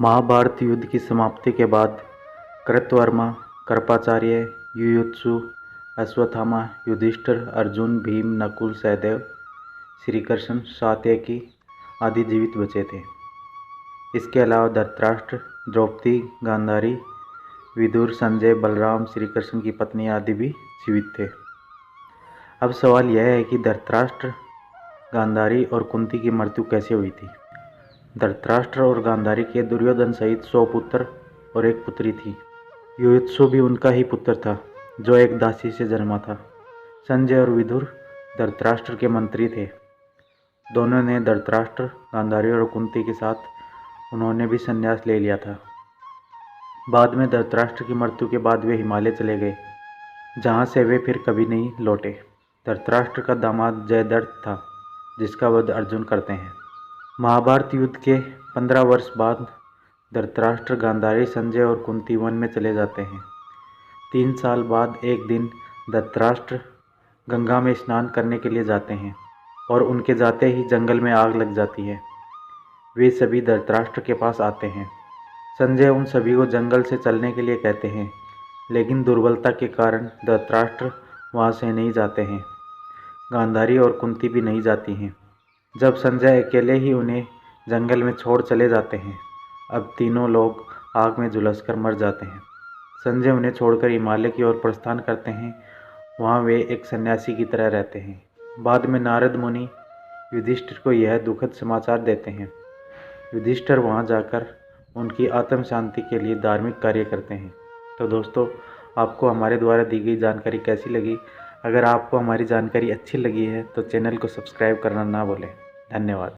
महाभारत युद्ध की समाप्ति के बाद कृतवर्मा, कृपाचार्य, युयुत्सु, अश्वत्थामा, युधिष्ठिर, अर्जुन, भीम, नकुल, सहदेव, श्री कृष्ण, सात्यकी आदि जीवित बचे थे। इसके अलावा धृतराष्ट्र, द्रौपदी, गांधारी, विदुर, संजय, बलराम, श्री कृष्ण की पत्नी आदि भी जीवित थे। अब सवाल यह है कि धृतराष्ट्र, गांधारी और कुंती की मृत्यु कैसे हुई थी। धृतराष्ट्र और गांधारी के दुर्योधन सहित 100 पुत्र और एक पुत्री थी। युयुत्सु भी उनका ही पुत्र था, जो एक दासी से जन्मा था। संजय और विदुर धृतराष्ट्र के मंत्री थे। दोनों ने धृतराष्ट्र, गांधारी और कुंती के साथ उन्होंने भी संन्यास ले लिया था। बाद में धृतराष्ट्र की मृत्यु के बाद वे हिमालय चले गए, जहाँ से वे फिर कभी नहीं लौटे। धृतराष्ट्र का दामाद जयद्रथ था, जिसका वध अर्जुन करते हैं। महाभारत युद्ध के 15 वर्ष बाद धृतराष्ट्र, गांधारी, संजय और कुंती वन में चले जाते हैं। 3 साल बाद एक दिन धृतराष्ट्र गंगा में स्नान करने के लिए जाते हैं और उनके जाते ही जंगल में आग लग जाती है। वे सभी धृतराष्ट्र के पास आते हैं। संजय उन सभी को जंगल से चलने के लिए कहते हैं, लेकिन दुर्बलता के कारण धृतराष्ट्र वहाँ से नहीं जाते हैं। गांधारी और कुंती भी नहीं जाती हैं। जब संजय अकेले ही उन्हें जंगल में छोड़ चले जाते हैं, अब तीनों लोग आग में झुलसकर मर जाते हैं। संजय उन्हें छोड़कर हिमालय की ओर प्रस्थान करते हैं। वहाँ वे एक सन्यासी की तरह रहते हैं। बाद में नारद मुनि युधिष्ठिर को यह दुखद समाचार देते हैं। युधिष्ठिर वहाँ जाकर उनकी आत्म शांति के लिए धार्मिक कार्य करते हैं। तो दोस्तों, आपको हमारे द्वारा दी गई जानकारी कैसी लगी? अगर आपको हमारी जानकारी अच्छी लगी है तो चैनल को सब्सक्राइब करना ना भूलें। धन्यवाद।